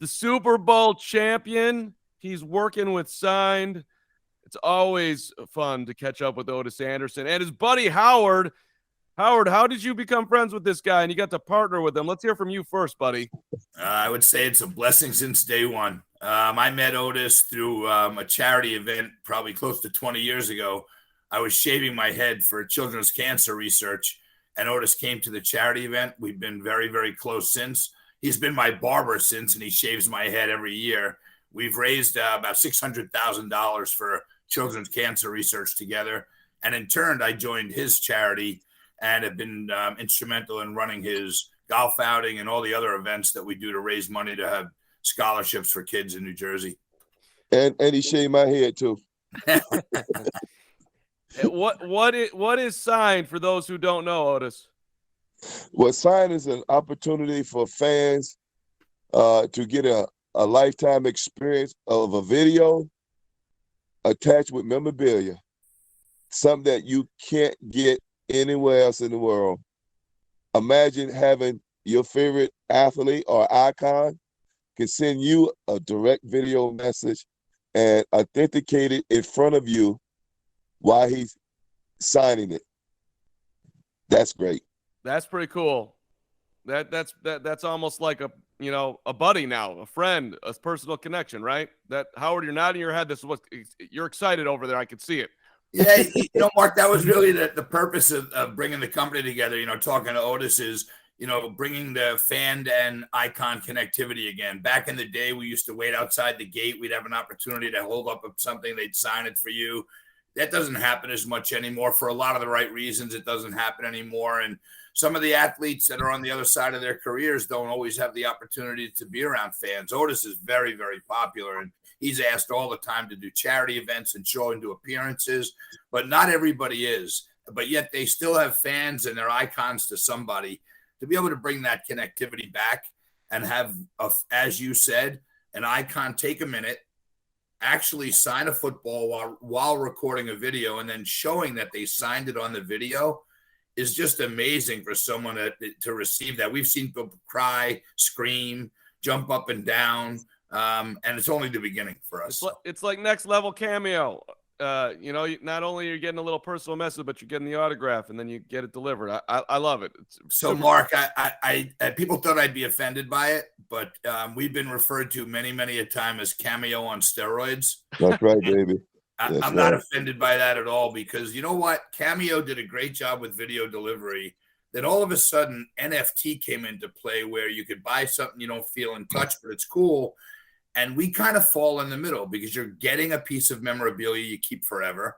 The Super Bowl champion. He's working with Signed. It's always fun to catch up with Ottis Anderson and his buddy Howard. Howard, how did you become friends with this guy and you got to partner with him? Let's hear from you first, buddy. I would say it's a blessing since day one. I met Ottis through a charity event probably close to 20 years ago. I was shaving my head for children's cancer research, and Ottis came to the charity event. We've been very, very close since. He's been my barber since, and he shaves my head every year. We've raised about $600,000 for children's cancer research together. And in turn, I joined his charity and have been instrumental in running his golf outing and all the other events that we do to raise money to have scholarships for kids in New Jersey. And he shaved my head too. What is Signed for those who don't know, Ottis? Well, Sign is an opportunity for fans to get a lifetime experience of a video attached with memorabilia, something that you can't get anywhere else in the world. Imagine having your favorite athlete or icon can send you a direct video message and authenticate it in front of you while he's signing it. That's great. That's pretty cool. That's almost like a buddy now, a friend, a personal connection, right? That Howard, you're nodding your head. This is what you're excited over there. I could see it. Yeah, Mark, that was really the purpose of bringing the company together. Talking to Ottis is, bringing the fan and icon connectivity again. Back in the day, we used to wait outside the gate. We'd have an opportunity to hold up something. They'd sign it for you. That doesn't happen as much anymore for a lot of the right reasons. It doesn't happen anymore. And some of the athletes that are on the other side of their careers don't always have the opportunity to be around fans. Ottis is very, very popular, and he's asked all the time to do charity events and show and do appearances, but not everybody is. But yet they still have fans and they're icons to somebody. To be able to bring that connectivity back and have, as you said, an icon take a minute, actually sign a football while recording a video and then showing that they signed it on the video is just amazing for someone to receive that. We've seen people cry, scream, jump up and down, and it's only the beginning for us. It's like next level cameo. Not only are you getting a little personal message, but you're getting the autograph and then you get it delivered. I love it. So Mark, I people thought I'd be offended by it, but we've been referred to many a time as cameo on steroids. That's right, baby. I'm not offended by that at all, because you know what? Cameo did a great job with video delivery. Then all of a sudden NFT came into play where you could buy something you don't feel in touch, but it's cool. And we kind of fall in the middle because you're getting a piece of memorabilia you keep forever.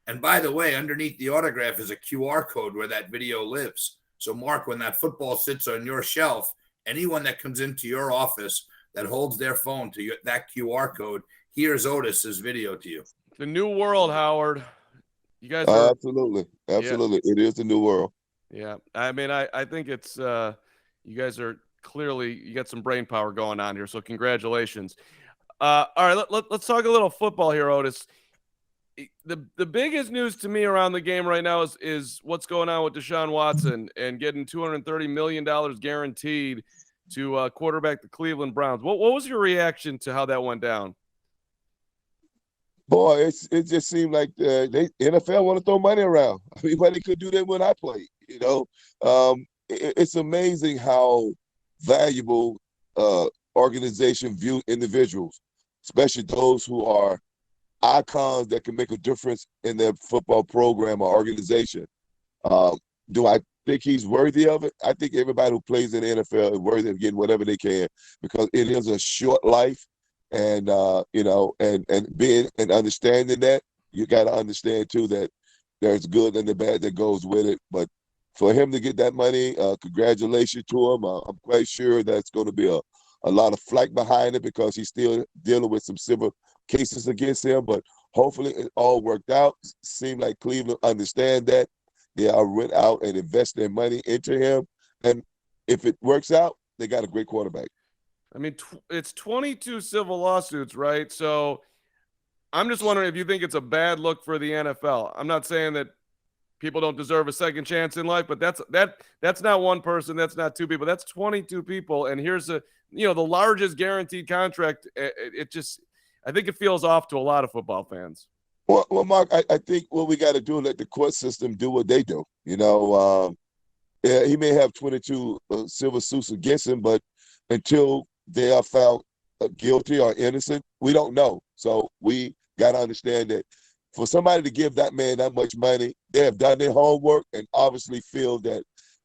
And by the way, underneath the autograph is a QR code where that video lives. So Mark, when that football sits on your shelf, anyone that comes into your office that holds their phone to that QR code, here's Ottis's video to you. The new world, Howard. You guys are absolutely. Yeah. It is the new world. Yeah. I mean, I think it's you guys are clearly, you got some brain power going on here, so congratulations. All right, let's talk a little football here, Ottis. The biggest news to me around the game right now is what's going on with Deshaun Watson and getting $230 million guaranteed to quarterback the Cleveland Browns. What was your reaction to how that went down? Boy, it just seemed like the NFL want to throw money around. I mean, they could do that when I played. It's amazing how valuable organization view individuals, especially those who are icons that can make a difference in their football program or organization. Do I think he's worthy of it? I think everybody who plays in the NFL is worthy of getting whatever they can, because it is a short life. And and being and understanding that, you got to understand too that there's good and the bad that goes with it. But for him to get that money, congratulations to him. I'm quite sure that's going to be a lot of flack behind it, because he's still dealing with some civil cases against him. But hopefully it all worked out. Seemed like Cleveland understand that. They are went out and invest their money into him, and if it works out, they got a great quarterback. I mean, it's 22 civil lawsuits, right? So I'm just wondering if you think it's a bad look for the NFL. I'm not saying that people don't deserve a second chance in life, but that's not one person. That's not two people. That's 22 people. And here's the largest guaranteed contract. It just, I think it feels off to a lot of football fans. Well, Mark, I think what we got to do is let the court system do what they do. Yeah, he may have 22 civil suits against him, but until they are found guilty or innocent, we don't know. So we got to understand that for somebody to give that man that much money, they have done their homework and obviously feel that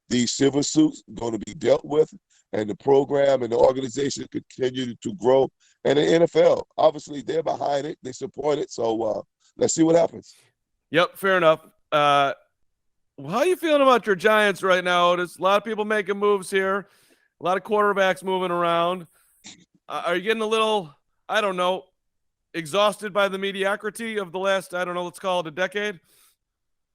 these civil suits are going to be dealt with, and the program and the organization continue to grow. And the NFL, obviously, they're behind it. They support it. So let's see what happens. Yep, fair enough. How are you feeling about your Giants right now, Otis? A lot of people making moves here. A lot of quarterbacks moving around. Are you getting a little, I don't know, exhausted by the mediocrity of the last, I don't know, let's call it a decade?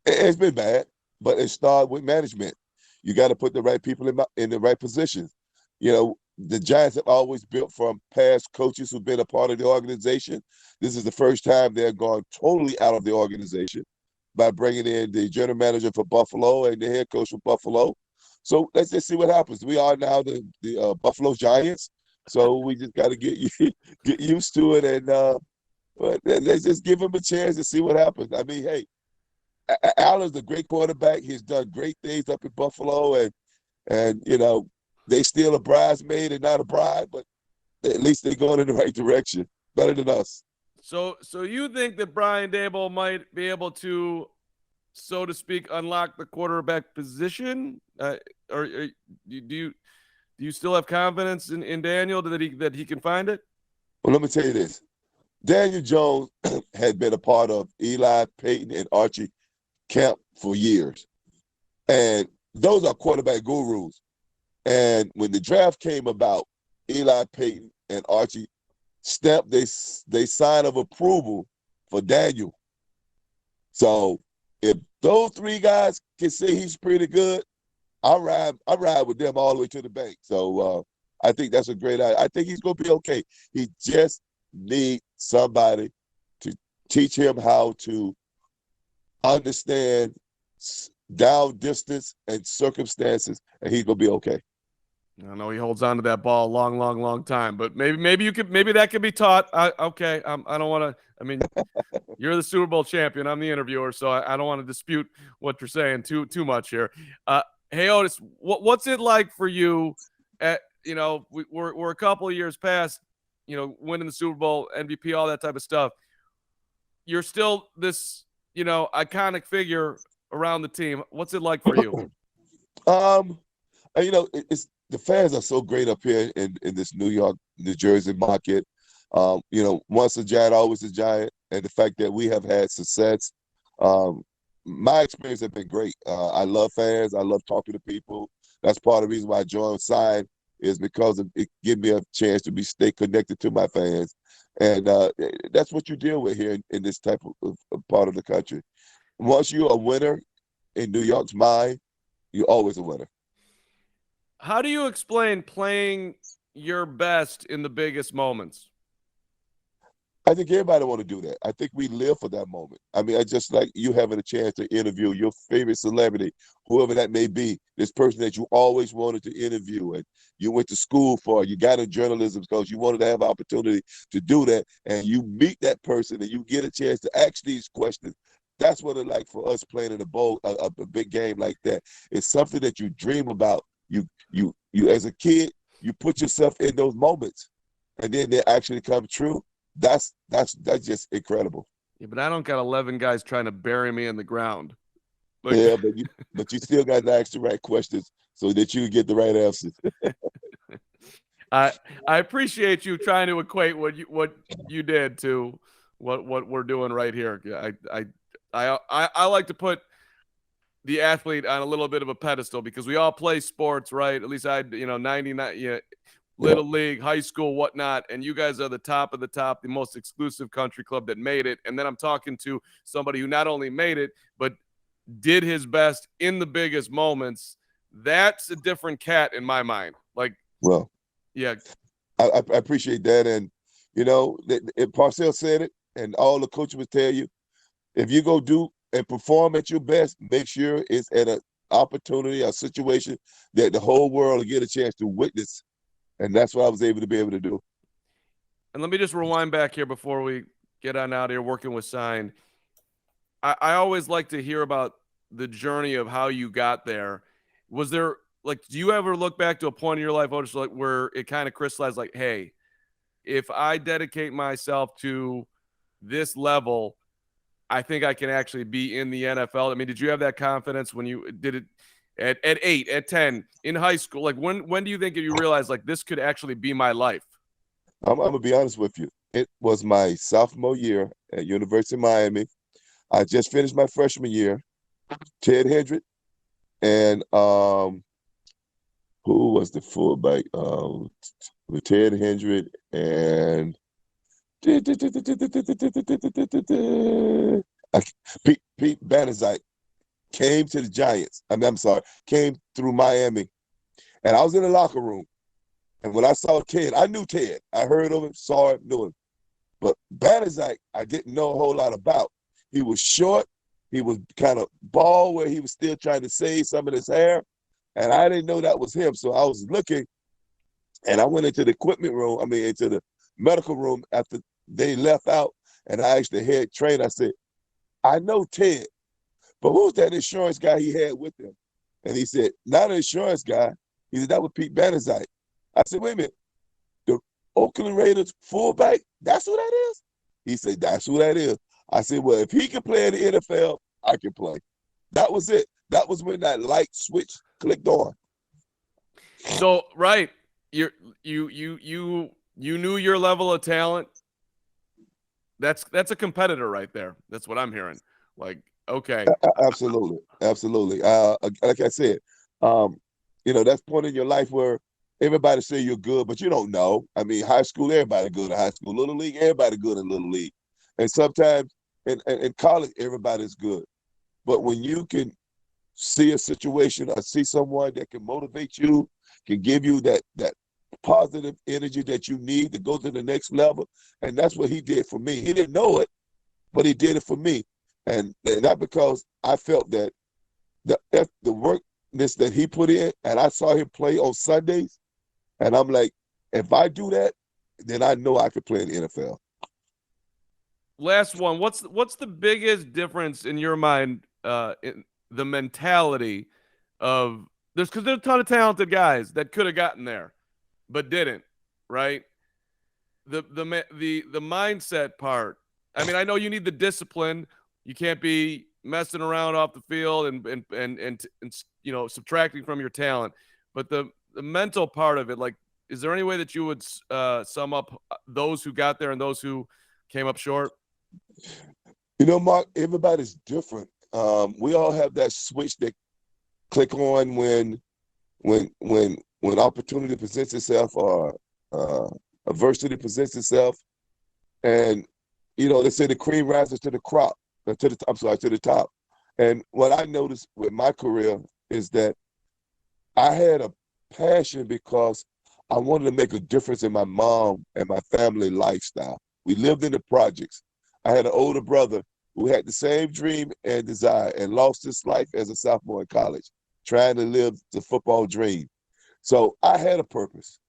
It's been bad, but it started with management. You got to put the right people in the right positions. The Giants have always built from past coaches who've been a part of the organization. This is the first time they're gone totally out of the organization by bringing in the general manager for Buffalo and the head coach for Buffalo. So let's just see what happens. We are now the Buffalo Giants, so we just got to get used to it, and but let's just give him a chance to see what happens. I mean, hey, Allen's a great quarterback. He's done great things up in Buffalo, and they still a bridesmaid and not a bride, but at least they're going in the right direction, better than us. So you think that Brian Daboll might be able to, so to speak, unlock the quarterback position? Or do you still have confidence in Daniel that he can find it? Well, let me tell you this. Daniel Jones had been a part of Eli, Peyton, and Archie camp for years. And those are quarterback gurus. And when the draft came about, Eli, Peyton, and Archie stamped they sign of approval for Daniel. So if those three guys can say he's pretty good, I ride with them all the way to the bank. So I think that's a great idea. I think he's going to be okay. He just needs somebody to teach him how to understand down distance and circumstances, and he's going to be okay. I know he holds on to that ball a long, long, long time, but maybe that could be taught. Okay, I don't want to. I mean, you're the Super Bowl champion. I'm the interviewer, so I don't want to dispute what you're saying too much here. Hey Otis, what's it like for you? We're a couple of years past, winning the Super Bowl, MVP, all that type of stuff. You're still this, iconic figure around the team. What's it like for you? It's the fans are so great up here in this New York, New Jersey market. Once a Giant, always a Giant, and the fact that we have had success. My experience has been great. I love fans. I love talking to people. That's part of the reason why I joined Side, is because it gives me a chance to stay connected to my fans. And that's what you deal with here in this type of part of the country. Once you're a winner in New York's mind, you're always a winner. How do you explain playing your best in the biggest moments? I think everybody want to do that. I think we live for that moment. I mean, I just like you having a chance to interview your favorite celebrity, whoever that may be, this person that you always wanted to interview and you went to school for, you got in journalism because you wanted to have an opportunity to do that, and you meet that person and you get a chance to ask these questions. That's what it's like for us playing in a big game like that. It's something that you dream about. You as a kid, you put yourself in those moments, and then they actually come true. That's just incredible. Yeah, but I don't got 11 guys trying to bury me in the ground. Yeah, but you still got to ask the right questions so that you get the right answers. I appreciate you trying to equate what you did to what we're doing right here. I like to put the athlete on a little bit of a pedestal because we all play sports, right? At least 99, little league, high school, whatnot. And you guys are the top of the top, the most exclusive country club that made it. And then I'm talking to somebody who not only made it, but did his best in the biggest moments. That's a different cat in my mind. Well, yeah, I appreciate that. And, Parcells said it, and all the coaches would tell you, if you go do and perform at your best, make sure it's at an opportunity, a situation that the whole world will get a chance to witness And that's what I was able to do. And let me just rewind back here before we get on out of here working with Sign. I always like to hear about the journey of how you got there. Was there, like, do you ever look back to a point in your life, Otis, like where it kind of crystallized, like, hey, if I dedicate myself to this level, I think I can actually be in the NFL? I mean, did you have that confidence when you did it at 8, at 10, in high school? Like, when do you think you realized, like, this could actually be my life? I'm gonna be honest with you. It was my sophomore year at University of Miami. I just finished my freshman year. Ted Hendrick and who was the fullback? With Ted Hendrick and Pete Banaszak came to the Giants. I'm sorry, came through Miami, and I was in the locker room. And when I saw Ted, I knew Ted. I heard of him, saw him, knew him. But Banaszak, I didn't know a whole lot about. He was short. He was kind of bald where he was still trying to save some of his hair. And I didn't know that was him. So I was looking, and I went into the equipment room, into the medical room after they left out. And I asked the head trainer, I said, I know Ted, but who's that insurance guy he had with him? And he said, not an insurance guy. He said, that was Pete Banaszak. I said, wait a minute, the Oakland Raiders fullback, that's who that is? He said, that's who that is. I said, well, if he can play in the NFL, I can play. That was it. That was when that light switch clicked on. So, right, you knew your level of talent. That's a competitor right there. That's what I'm hearing. Like, okay, Absolutely. Like I said, that's point in your life where everybody say you're good, but you don't know. I mean, high school, everybody good in high school. Little league, everybody good in little league. And sometimes in college, everybody's good. But when you can see a situation or see someone that can motivate you, can give you that positive energy that you need to go to the next level, and that's what he did for me. He didn't know it, but he did it for me. And not because I felt that the workness that he put in, and I saw him play on Sundays, and I'm like, if I do that, then I know I could play in the NFL. Last one. What's the biggest difference in your mind in the mentality of because there's a ton of talented guys that could have gotten there, but didn't, right? The mindset part. I mean, I know you need the discipline. You can't be messing around off the field and subtracting from your talent. But the mental part of it, like, is there any way that you would sum up those who got there and those who came up short? Mark, everybody's different. We all have that switch that click on when opportunity presents itself or adversity presents itself, and they say the cream rises to the top. And what I noticed with my career is that I had a passion because I wanted to make a difference in my mom and my family lifestyle. We lived in the projects. I had an older brother who had the same dream and desire and lost his life as a sophomore in college, trying to live the football dream. So I had a purpose,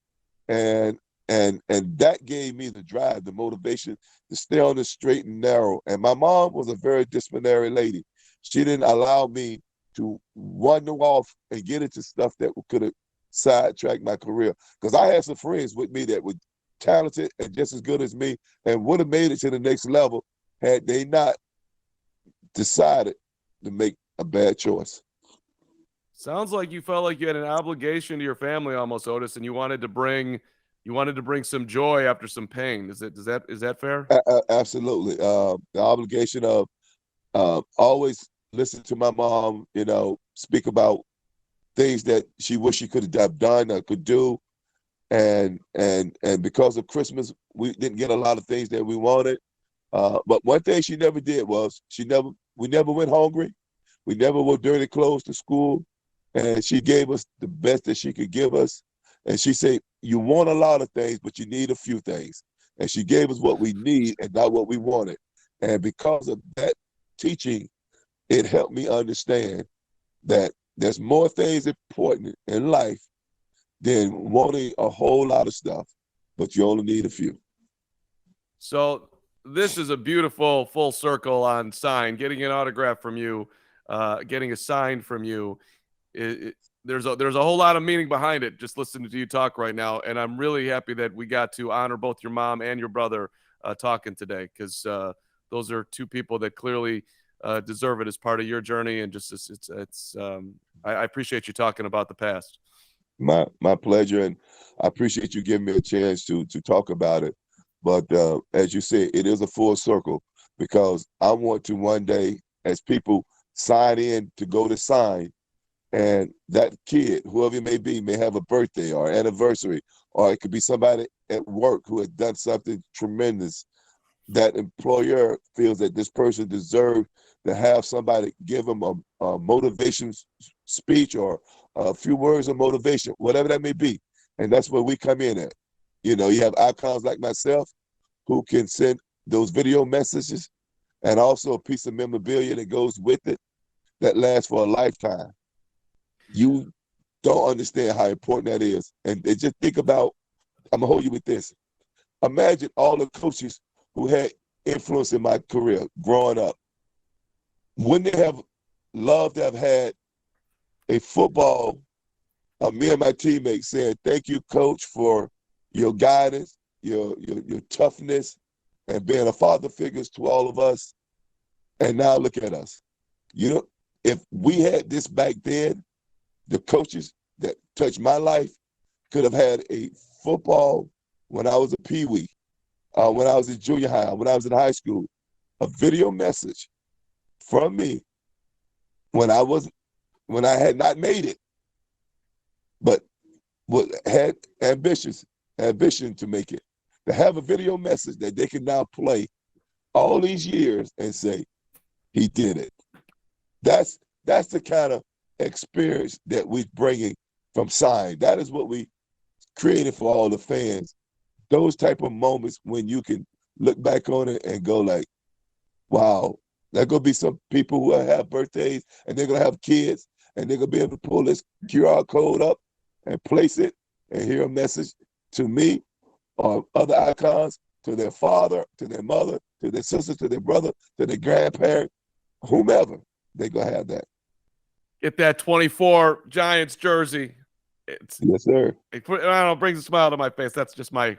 and that gave me the drive, the motivation to stay on the straight and narrow. And my mom was a very disciplinary lady. She didn't allow me to wander off and get into stuff that could have sidetracked my career. Because I had some friends with me that were talented and just as good as me and would have made it to the next level had they not decided to make a bad choice. Sounds like you felt like you had an obligation to your family almost, Otis, and you wanted to bring some joy after some pain. Is that fair? Absolutely. The obligation of always listen to my mom, speak about things that she wished she could have done or could do. And because of Christmas, we didn't get a lot of things that we wanted. But one thing she never did was we never went hungry. We never wore dirty clothes to school. And she gave us the best that she could give us. And she said, you want a lot of things, but you need a few things. And she gave us what we need and not what we wanted. And because of that teaching, it helped me understand that there's more things important in life than wanting a whole lot of stuff, but you only need a few. So this is a beautiful full circle on sign. Getting an autograph from you, getting a sign from you. There's a whole lot of meaning behind it. Just listening to you talk right now, and I'm really happy that we got to honor both your mom and your brother talking today, because those are two people that clearly deserve it as part of your journey. And just I appreciate you talking about the past. My pleasure, and I appreciate you giving me a chance to talk about it. But as you said, it is a full circle, because I want to one day, as people sign in to go to sign, and that kid, whoever it may have a birthday or anniversary, or it could be somebody at work who has done something tremendous. That employer feels that this person deserves to have somebody give them a motivation speech or a few words of motivation, whatever that may be. And that's where we come in at. You know, you have icons like myself who can send those video messages, and also a piece of memorabilia that goes with it that lasts for a lifetime. You don't understand how important that is. And just think about, I'm going to hold you with this. Imagine all the coaches who had influence in my career growing up. Wouldn't they have loved to have had a football of me and my teammates saying, "Thank you, coach, for your guidance, your toughness, and being a father figure to all of us." And now look at us. You know, if we had this back then, the coaches that touched my life could have had a football when I was a peewee, when I was in junior high, when I was in high school, a video message from me when I had not made it, but had ambition to make it. To have a video message that they can now play all these years and say, he did it. That's the kind of experience that we're bringing from sign. That is what we created for all the fans. Those type of moments when you can look back on it and go like, wow, there's going to be some people who have birthdays and they're going to have kids, and they're going to be able to pull this QR code up and place it and hear a message to me or other icons, to their father, to their mother, to their sister, to their brother, to their grandparent, whomever. They're going to have that. Get that 24 Giants jersey. Yes, sir. I don't know, it brings a smile to my face. That's just my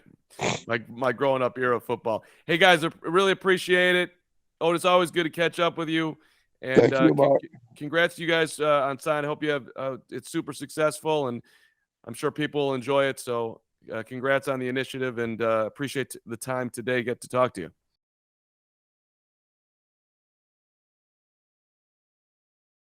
growing up era of football. Hey guys, I really appreciate it. Otis, always good to catch up with you. And Thank you, Mark. Congrats to you guys on sign. I hope you have it's super successful, and I'm sure people will enjoy it. So congrats on the initiative, and appreciate the time today. Get to talk to you.